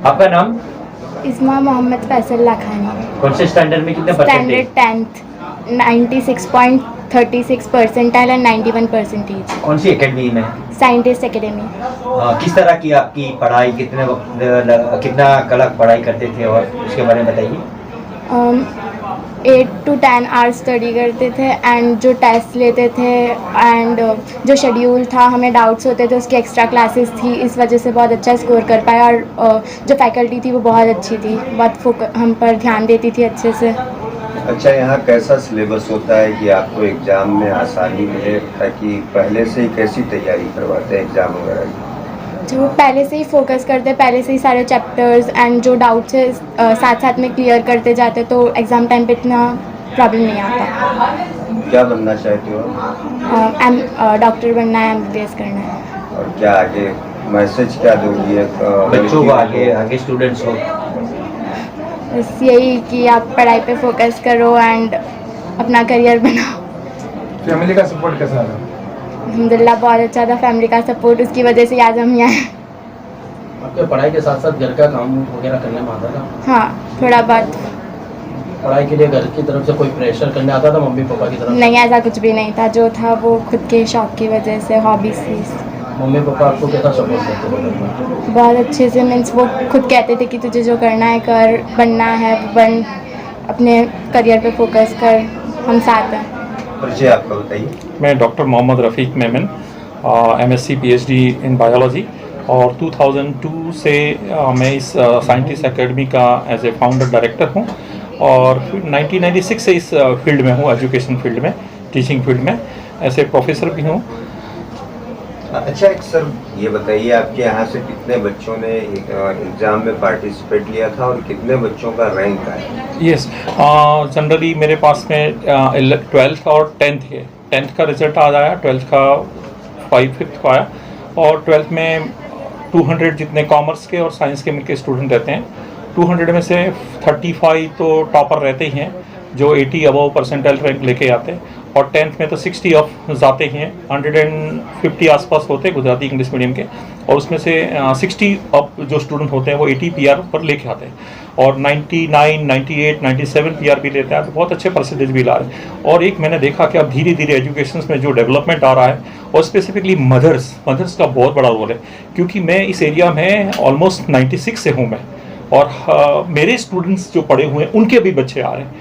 आपका नाम? इस्मा मोहम्मद फैसल लाखानी। कौन से स्टैंडर्ड में कितने standard percentage? 10th 96.36% and 91 percentage. कौन सी एकेडमी में? Scientist academy. किस तरह की आपकी पढ़ाई, कितने वक्त कितना कलक पढ़ाई करते थे और उसके बारे में बताइए। 8 to 10 आवर्स स्टडी करते थे एंड जो टेस्ट लेते थे एंड जो शेड्यूल था, हमें डाउट्स होते थे, उसकी एक्स्ट्रा क्लासेस थी, इस वजह से बहुत अच्छा स्कोर कर पाया। और जो फैकल्टी थी वो बहुत अच्छी थी, बहुत हम पर ध्यान देती थी अच्छे से। अच्छा, यहाँ कैसा सिलेबस होता है कि आपको एग्ज़ाम में आसानी मिले, ताकि पहले से ही कैसी तैयारी करवाते हैं एग्ज़ाम वगैरह की? जो पहले से ही फोकस करते, पहले से ही सारे चैप्टर्स एंड जो डाउट्स है साथ साथ में क्लियर करते जाते, तो एग्ज़ाम टाइम पे इतना प्रॉब्लम नहीं आता। क्या बनना चाहते हो? डॉक्टर बनना है, MBBS करना है। और क्या आगे मैसेज क्या दोगी बच्चों को, आगे स्टूडेंट्स को? बस यही कि आप पढ़ाई पे फोकस करो एंड अपना करियर बनाओ। फैमिली का सपोर्ट कैसा रहा? अल्हम्दुलिल्लाह बहुत अच्छा था फैमिली का सपोर्ट, उसकी वजह से आज हम यहाँ हैं। आपके पढ़ाई के साथ साथ घर का काम वगैरह करने में आता था? हाँ, थोड़ा बहुत। पढ़ाई के लिए घर की तरफ से कोई प्रेशर करने आता था मम्मी पापा की तरफ? नहीं, ऐसा कुछ भी नहीं था, जो था वो खुद के शौक की वजह से, हॉबीज थी। मम्मी पापा आपको कैसा सपोर्ट करते थे? बहुत अच्छे से, मीन्स वो खुद कहते थे कि तुझे जो करना है कर, बनना है बन, अपने करियर पे फोकस कर, हम साथ हैं। परिचय आपका बताइए। मैं doctor Mohammad Rafiq Memon, MSc PhD in biology, और 2002 से मैं इस साइंटिस्ट एकेडमी का एज ए फाउंडर डायरेक्टर हूँ, और 1996 से इस फील्ड में हूँ, एजुकेशन फील्ड में, टीचिंग फील्ड में, ऐसे प्रोफेसर भी हूँ। अच्छा, एक सर ये बताइए, आपके यहाँ से कितने बच्चों ने एग्ज़ाम में पार्टिसिपेट लिया था और कितने बच्चों का रैंक आया? यस, जनरली मेरे पास में 12th और 10th है। 10th का रिजल्ट आ आया, 12th का 5th को आया, और 12th में 200 जितने कॉमर्स के और साइंस के मिलके स्टूडेंट रहते हैं। 200 में से 35 तो टॉपर रहते ही हैं, जो 80 अबव परसेंटाइल रैंक लेके आते हैं, और 10th में तो 60 ऑफ जाते ही हैं। 150 आसपास होते हैं गुजराती इंग्लिश मीडियम के, और उसमें से 60 अप जो स्टूडेंट होते हैं वो 80 PR पर लेके आते हैं, और 99, 98, 97 PR भी लेते हैं, तो बहुत अच्छे परसेंटेज भी ला रहे हैं। और एक मैंने देखा कि अब धीरे धीरे एजुकेशन में जो डेवलपमेंट आ रहा है, और स्पेसिफिकली मदर्स का बहुत बड़ा रोल है, क्योंकि मैं इस एरिया में ऑलमोस्ट 96 से हूँ मैं, और मेरे स्टूडेंट्स जो पढ़े हुए हैं उनके भी बच्चे आ रहे हैं,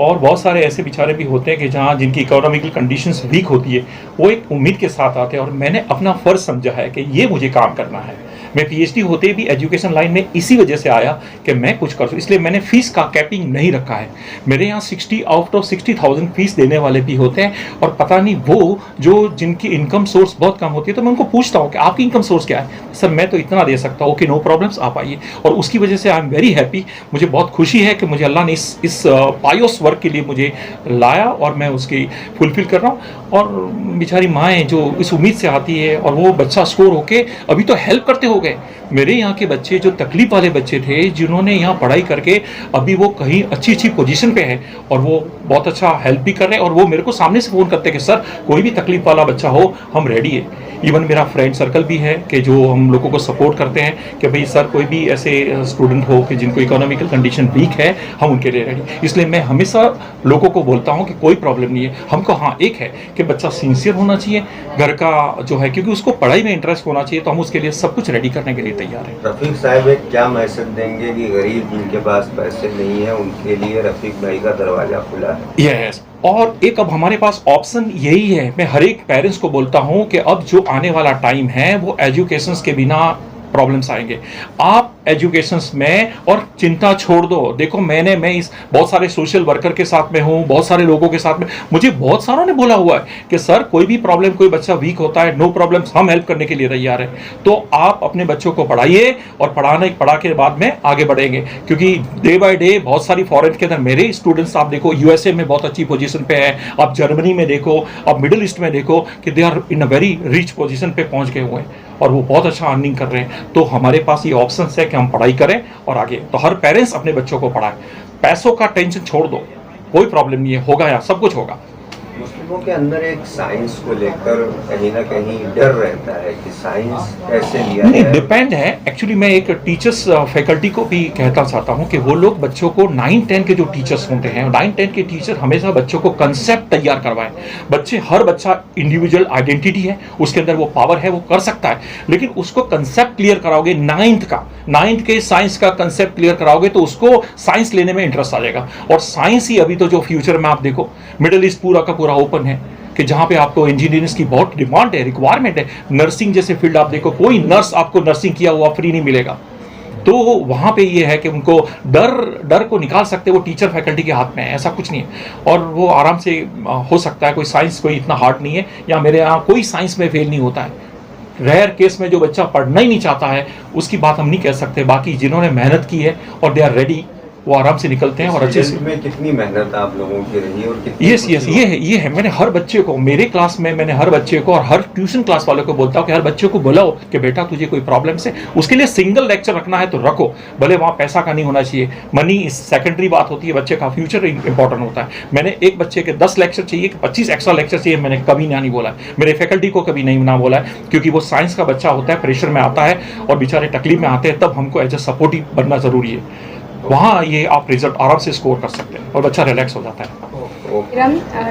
और बहुत सारे ऐसे बेचारे भी होते हैं कि जहाँ जिनकी इकोनॉमिकल कंडीशंस वीक होती है, वो एक उम्मीद के साथ आते हैं, और मैंने अपना फ़र्ज़ समझा है कि ये मुझे काम करना है। मैं PhD होते भी एजुकेशन लाइन में इसी वजह से आया कि मैं कुछ कर सकूं, इसलिए मैंने फ़ीस का कैपिंग नहीं रखा है। मेरे यहाँ 60 आउट ऑफ 60,000 फीस देने वाले भी होते हैं, और पता नहीं वो जो जिनकी इनकम सोर्स बहुत कम होती है, तो मैं उनको पूछता हूँ कि आपकी इनकम सोर्स क्या है? सर मैं तो इतना दे सकता हूँ। ओके, नो प्रॉब्लम्स, आप आइए। और उसकी वजह से आई एम वेरी हैप्पी, मुझे बहुत खुशी है कि मुझे अल्लाह ने इस पायोस वर्क के लिए मुझे लाया, और मैं उसकी फुलफिल कर रहा हूँ। और बेचारी माएँ जो इस उम्मीद से आती है, और वो बच्चा स्कोर होके अभी तो हेल्प करते हो गए। मेरे यहाँ के बच्चे जो तकलीफ वाले बच्चे थे, जिन्होंने यहाँ पढ़ाई करके अभी वो कहीं अच्छी पोजीशन पे है, और वो बहुत अच्छा हेल्प भी कर रहे हैं, और वो मेरे को सामने से फ़ोन करते हैं कि सर कोई भी तकलीफ वाला बच्चा हो, हम रेडी है। इवन मेरा फ्रेंड सर्कल भी है कि जो हम लोगों को सपोर्ट करते हैं कि भाई सर कोई भी ऐसे स्टूडेंट हो कि जिनको इकोनॉमिकल कंडीशन वीक है, हम उनके लिए रेडी। इसलिए मैं हमेशा लोगों को बोलता हूँ कि कोई प्रॉब्लम नहीं है हमको। हाँ, एक है कि बच्चा सिंसियर होना चाहिए, घर का जो है, क्योंकि उसको पढ़ाई में इंटरेस्ट होना चाहिए, तो हम उसके लिए सब कुछ रेडी करने के लिए तैयार हैं। रफ़ीक साहब, एक क्या मैसेज देंगे कि गरीब जिनके पास पैसे नहीं है, उनके लिए रफ़ीक भाई का दरवाज़ा खुला है? यस, और एक अब हमारे पास ऑप्शन यही है। मैं हर एक पेरेंट्स को बोलता हूं कि अब जो आने वाला टाइम है वो एजुकेशंस के बिना प्रॉब्लम्स आएंगे। आप एजुकेशंस में और चिंता छोड़ दो। देखो मैं इस बहुत सारे सोशल वर्कर के साथ में हूँ, बहुत सारे लोगों के साथ में, मुझे बहुत सारों ने बोला हुआ है कि सर कोई भी प्रॉब्लम, कोई बच्चा वीक होता है, नो प्रॉब्लम्स, हम हेल्प करने के लिए तैयार हैं। तो आप अपने बच्चों को पढ़ाइए, और पढ़ा के बाद में आगे बढ़ेंगे, क्योंकि डे बाय डे बहुत सारी फॉरेन के अंदर मेरे स्टूडेंट्स आप देखो USA में बहुत अच्छी पोजीशन पे है, आप जर्मनी में देखो, आप मिडिल ईस्ट में देखो कि they are in a very rich position पे पहुंच गए हुए हैं, और वो बहुत अच्छा अर्निंग कर रहे हैं। तो हमारे पास ये ऑप्शन है कि हम पढ़ाई करें और आगे। तो हर पेरेंट्स अपने बच्चों को पढ़ाएं, पैसों का टेंशन छोड़ दो, कोई प्रॉब्लम नहीं है, होगा, यहाँ सब कुछ होगा। छात्रों के अंदर एक साइंस को लेकर कहीं ना कहीं डर रहता है कि साइंस कैसे लिया नहीं, जाए। डिपेंड है एक्चुअली। मैं एक टीचर्स फैकल्टी को भी कहता चाहता हूँ कि वो लोग बच्चों को 9-10 के जो टीचर्स होते हैं, 9-10 के टीचर हमेशा बच्चों को कंसेप्ट तैयार करवाएं। हर बच्चा इंडिविजुअल आइडेंटिटी है, उसके अंदर वो पावर है, वो कर सकता है, लेकिन उसको कंसेप्ट क्लियर कराओगे 9th के साइंस का कंसेप्ट क्लियर कराओगे तो उसको साइंस लेने में इंटरेस्ट आ जाएगा। और साइंस ही अभी तो जो फ्यूचर में आप देखो, मिडिल ईस्ट पूरा का पूरा ओपन है कि जहाँ पे आपको इंजीनियरिंग की बहुत डिमांड है, रिक्वायरमेंट है। नर्सिंग जैसे फील्ड आप देखो, कोई नर्स आपको नर्सिंग किया हुआ फ्री नहीं मिलेगा। तो वहाँ पे ये है कि उनको डर को निकाल सकते, वो टीचर फैकल्टी के हाथ में है, ऐसा कुछ नहीं है। और वो आराम से हो सकता है, कोई साइंस कोई इतना हार्ड नहीं है, या मेरे यहाँ कोई साइंस में फेल नहीं होता है। रेयर केस में जो बच्चा पढ़ना ही नहीं चाहता है उसकी बात हम नहीं कह सकते, बाकी जिन्होंने मेहनत की है और दे आर रेडी, वो आराम से निकलते हैं और अच्छे से। में कितनी मेहनत आप लोगों की रही है और कितनी यस ये है। मैंने हर बच्चे को, मेरे क्लास में मैंने हर बच्चे को और हर ट्यूशन क्लास वालों को बोलता हूँ कि हर बच्चे को बुलाओ कि बेटा तुझे कोई प्रॉब्लम से, उसके लिए सिंगल लेक्चर रखना है तो रखो, भले वहाँ पैसा का नहीं होना चाहिए। मनी सेकेंडरी बात होती है, बच्चे का फ्यूचर इंपॉर्टेंट होता है। मैंने एक बच्चे के 10 लेक्चर चाहिए कि 25 एक्स्ट्रा लेक्चर चाहिए, मैंने कभी नहीं बोला है, मेरे फैकल्टी को कभी नहीं ना बोला है, क्योंकि वो साइंस का बच्चा होता है, प्रेशर में आता है और बेचारे तकलीफ में आते हैं, तब हमको एज ए सपोर्टिव बनना जरूरी है। वहाँ ये आप रिजल्ट आराम से स्कोर कर सकते हैं और बच्चा रिलैक्स हो जाता है। और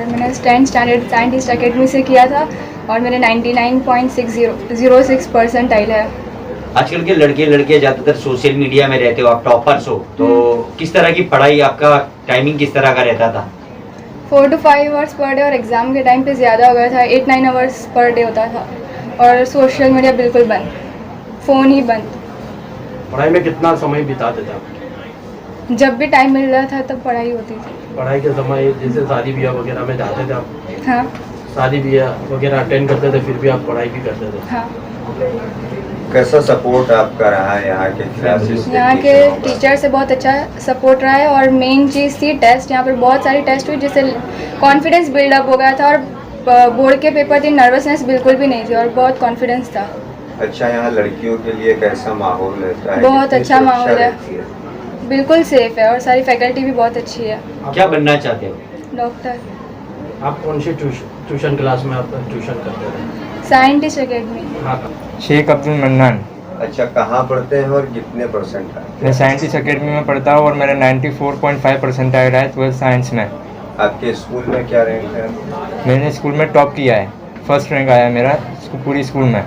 मैंने 10th स्टैंडर्ड साइंटिस्ट एकेडमी से किया था और मेरे 99.06 परसेंटाइल है। आजकल के लड़के ज़्यादातर सोशल मीडिया में रहते हो, आप टॉपर्स हो, तो किस तरह की पढ़ाई, आपका टाइमिंग किस तरह का रहता था? 4 to 5 आवर्स पर डे और एग्ज़ाम के टाइम पे ज़्यादा हो गया था, 8-9 आवर्स पर डे होता था। और सोशल मीडिया बिल्कुल बंद, फ़ोन ही बंद। पढ़ाई में कितना समय बिताते थे आप? जब भी टाइम मिल रहा था तब पढ़ाई होती थी। पढ़ाई के समय जैसे शादी ब्याह वगैरह में जाते थे आप? हाँ शादी ब्याह वगैरह अटेंड करते थे, फिर भी आप पढ़ाई भी करते थे? हाँ। कैसा सपोर्ट आपका रहा है यहाँ के क्लासेस? यहाँ के टीचर से बहुत अच्छा सपोर्ट रहा है और मेन चीज़ थी टेस्ट। यहाँ पर बहुत सारी टेस्ट हुई जिससे कॉन्फिडेंस बिल्डअप हो गया था और बोर्ड के पेपर थी, नर्वसनेस बिल्कुल भी नहीं थी और बहुत कॉन्फिडेंस था। अच्छा, यहाँ लड़कियों के लिए कैसा माहौल रहता है? बहुत कितनी अच्छा सुरक्षा माहौल है। रहती है? बिल्कुल सेफ है और सारी फैकल्टी भी बहुत अच्छी है। क्या बनना चाहते हो? डॉक्टर। आप कौन सी ट्यूशन क्लास में आप ट्यूशन करते थे? Scientist academy. हाँ। शेख अब्दुल मन्नान। अच्छा, कहाँ पढ़ते हैं और कितने परसेंट आए? मैं साइंटिस्ट एकेडमी में पढ़ता हूँ और मेरा 94.5 परसेंटाइल है 12th साइंस में। आपके स्कूल में क्या रैंक है? मैंने स्कूल में टॉप किया है, फर्स्ट रैंक आया मेरा पूरी स्कूल में।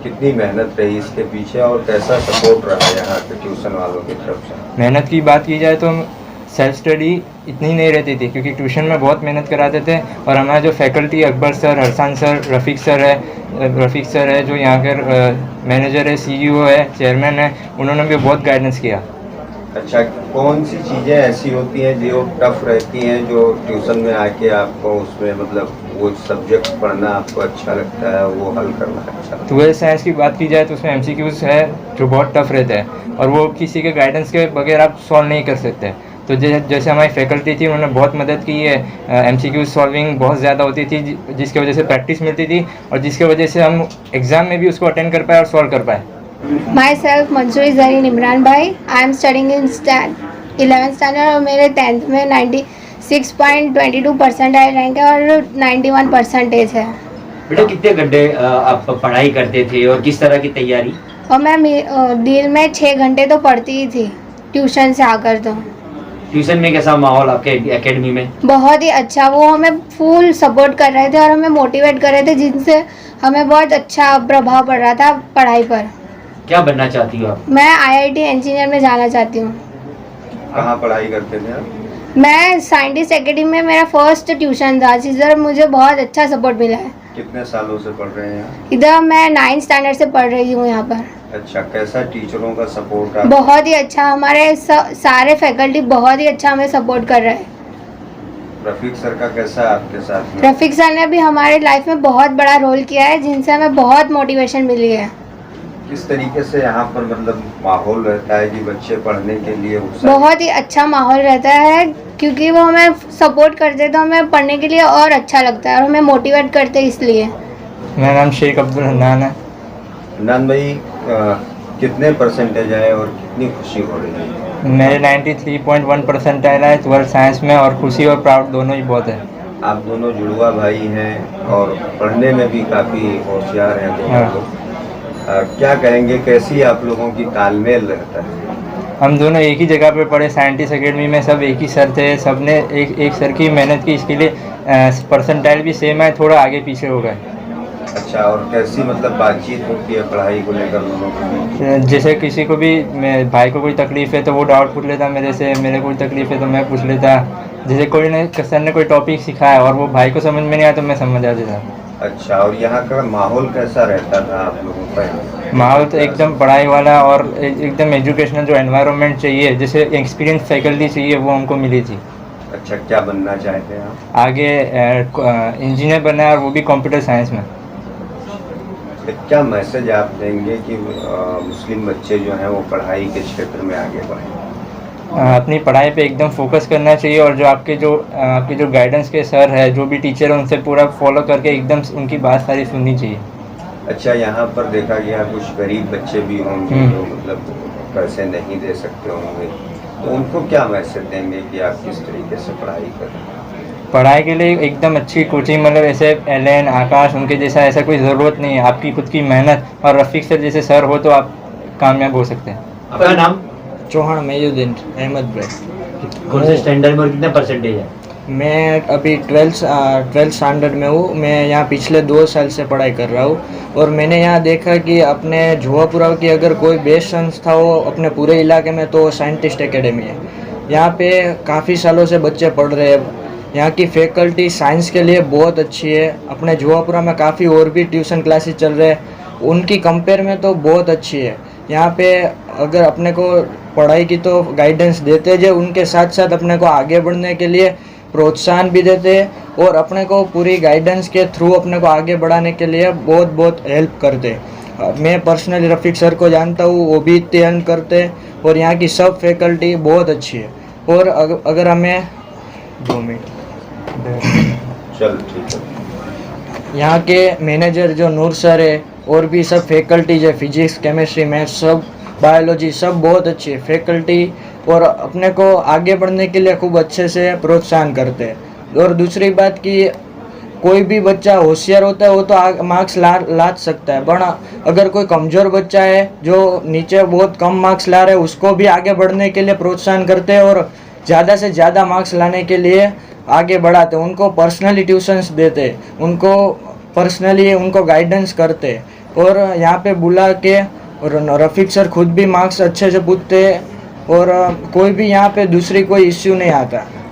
कितनी मेहनत रही इसके पीछे और कैसा सपोर्ट रहा यहाँ के ट्यूशन वालों की तरफ से? मेहनत की बात की जाए तो सेल्फ स्टडी इतनी नहीं रहती थी, क्योंकि ट्यूशन में बहुत मेहनत कराते थे। और हमारा जो फैकल्टी अकबर सर, हरसान सर, रफ़ीक सर है जो यहाँ के मैनेजर है, CEO है, चेयरमैन है, उन्होंने भी बहुत गाइडेंस किया। अच्छा, कौन सी चीज़ें ऐसी होती हैं जो टफ रहती हैं जो ट्यूशन में आके आपको उसमें मतलब वो सब्जेक्ट पढ़ना आपको अच्छा लगता है, वो हल करना अच्छा लगता है? 12th साइंस की बात की जाए तो उसमें MCQs है जो बहुत टफ रहते हैं और वो किसी के गाइडेंस के बगैर आप सॉल्व नहीं कर सकते। तो जैसे हमारी फैकल्टी थी, उन्होंने बहुत मदद की है। MCQ सॉल्विंग बहुत ज़्यादा होती थी, जिसकी वजह से प्रैक्टिस मिलती थी और जिसकी वजह से हम एग्ज़ाम में भी उसको अटेंड कर पाए और सॉल्व कर पाए। Myself Mansoori Zareen Imran Bhai. I am studying in 11th standard और मेरे 10th में 96.22% रैंक है और 91 परसेंटेज है। बेटा कितने घंटे आप पढ़ाई करते थे और किस तरह की तैयारी? और मैं दिन में 6 घंटे तो पढ़ती ही थी ट्यूशन से आकर। तो ट्यूशन में कैसा माहौल आपके एकेडमी में? बहुत ही अच्छा, वो हमें फुल सपोर्ट कर रहे थे और हमें मोटिवेट कर रहे थे, जिनसे हमें बहुत अच्छा प्रभाव पड़ रहा था पढ़ाई पर। क्या बनना चाहती हो आप? मैं IIT इंजीनियर में जाना चाहती हूँ। कहाँ पढ़ाई करते थे आप? मैं साइंटिस्ट एकेडमी में मेरा फर्स्ट ट्यूशन था, जिधर मुझे बहुत अच्छा सपोर्ट मिला है। कितने सालों से पढ़ रहे हैं यहाँ? इधर मैं 9th स्टैंडर्ड से पढ़ रही हूँ यहाँ पर। अच्छा, कैसा टीचरों का सपोर्ट आप? बहुत ही अच्छा, हमारे सारे फैकल्टी बहुत ही अच्छा हमें सपोर्ट कर रहे हैं। रफीक सर का कैसा है आपके साथ में? रफीक सर ने भी हमारे लाइफ में बहुत बड़ा रोल किया है, जिनसे हमें बहुत मोटिवेशन मिली है। किस तरीके से यहाँ पर मतलब माहौल रहता है कि बच्चे पढ़ने के लिए उत्साहित? बहुत ही अच्छा माहौल रहता है, क्योंकि वो हमें सपोर्ट करते हैं तो हमें पढ़ने के लिए और अच्छा लगता है और हमें मोटिवेट करते हैं इसलिए। मेरा नाम शेख अब्दुल हन्नान है। हन्नान भाई, कितने परसेंटेज आए और कितनी खुशी हो रही है? मेरे 93.1 परसेंटाइल है 12th साइंस में और खुशी और प्राउड दोनों ही बहुत है। आप दोनों जुड़वा भाई हैं और पढ़ने में भी काफ़ी होशियार हैं दोनों हाँ। लोग। क्या कहेंगे, कैसी आप लोगों की तालमेल रहता है? हम दोनों एक ही जगह पे पढ़े, साइंटिस्ट एकेडमी में, सब एक ही सर थे, सब ने एक सर की मेहनत की, इसके लिए परसेंटाइल भी सेम है, थोड़ा आगे पीछे हो गए। अच्छा, और कैसी मतलब बातचीत होती है पढ़ाई को लेकर दोनों के बीच? जैसे किसी को भी, मेरे भाई को कोई तकलीफ़ है तो वो डाउट पूछ लेता मेरे से, मेरे कोई तकलीफ़ है तो मैं पूछ लेता। जैसे कोई ने सर ने कोई टॉपिक सिखाया और वो भाई को समझ में नहीं आया तो मैं समझ आ देता। अच्छा, और यहाँ का माहौल कैसा रहता था आप लोगों का? माहौल तो एकदम पढ़ाई वाला और एकदम एजुकेशनल, जो एनवायरनमेंट चाहिए, जैसे एक्सपीरियंस फैकल्टी चाहिए, वो हमको मिली थी। अच्छा, क्या बनना चाहते हैं आप? आगे इंजीनियर बनना है, और वो भी कंप्यूटर साइंस में। क्या मैसेज आप देंगे कि मुस्लिम बच्चे जो हैं वो पढ़ाई के क्षेत्र में आगे बढ़ें? अपनी पढ़ाई पे एकदम फोकस करना चाहिए, और जो आपके जो गाइडेंस के सर है, जो भी टीचर है, उनसे पूरा फॉलो करके एकदम उनकी बात सारी सुननी चाहिए। अच्छा, यहाँ पर देखा गया कुछ गरीब बच्चे भी होंगे जो मतलब पैसे नहीं दे सकते होंगे, तो उनको क्या मैसेज देंगे कि आप किस तरीके से पढ़ाई करें? पढ़ाई के लिए एकदम अच्छी कोचिंग, मतलब ऐसे एलन, आकाश, उनके जैसा ऐसा कोई ज़रूरत नहीं है। आपकी खुद की मेहनत और रफ़ीक सर जैसे सर हो तो आप कामयाब हो सकते हैं। आपका नाम? चौहान मयूद्दीन अहमद भाई। कौन से स्टैंडर्ड में और कितना परसेंटेज है? मैं अभी ट्वेल्थ स्टैंडर्ड में हूँ। मैं यहाँ पिछले 2 साल से पढ़ाई कर रहा हूँ, और मैंने यहाँ देखा कि अपने जुआपुरा की अगर कोई बेस्ट संस्था हो अपने पूरे इलाके में तो साइंटिस्ट एकेडमी है। यहाँ पे काफ़ी सालों से बच्चे पढ़ रहे हैं। यहाँ की फैकल्टी साइंस के लिए बहुत अच्छी है। अपने जुआपुरा में काफ़ी और भी ट्यूशन क्लासेस चल रहे हैं, उनकी कंपेयर में तो बहुत अच्छी है। यहाँ पे अगर अपने को पढ़ाई की तो गाइडेंस देते जो, उनके साथ साथ अपने को आगे बढ़ने के लिए प्रोत्साहन भी देते हैं, और अपने को पूरी गाइडेंस के थ्रू अपने को आगे बढ़ाने के लिए बहुत बहुत हेल्प करते हैं। मैं पर्सनली रफ़ीक सर को जानता हूँ, वो भी इतनी हेल्प करते हैं, और यहाँ की सब फैकल्टी बहुत अच्छी है। और अगर हमें 2 मिनट चल ठीक है। यहाँ के मैनेजर जो नूर सर है, और भी सब फैकल्टी जो फिजिक्स, केमिस्ट्री, मैथ्स, सब बायोलॉजी, सब बहुत अच्छी है फैकल्टी, और अपने को आगे बढ़ने के लिए खूब अच्छे से प्रोत्साहन करते हैं। और दूसरी बात कि कोई भी बच्चा होशियार होता है वो तो मार्क्स ला सकता है, पर अगर कोई कमज़ोर बच्चा है जो नीचे बहुत कम मार्क्स ला रहा है, उसको भी आगे बढ़ने के लिए प्रोत्साहन करते हैं, और ज़्यादा से ज़्यादा मार्क्स लाने के लिए आगे बढ़ाते हैं। उनको पर्सनली ट्यूशन्स देते, उनको पर्सनली उनको गाइडेंस करते, और यहाँ पे बुला के, और रफ़ीक सर खुद भी मार्क्स अच्छे से पूछते, और कोई भी यहाँ पे दूसरी कोई इश्यू नहीं आता।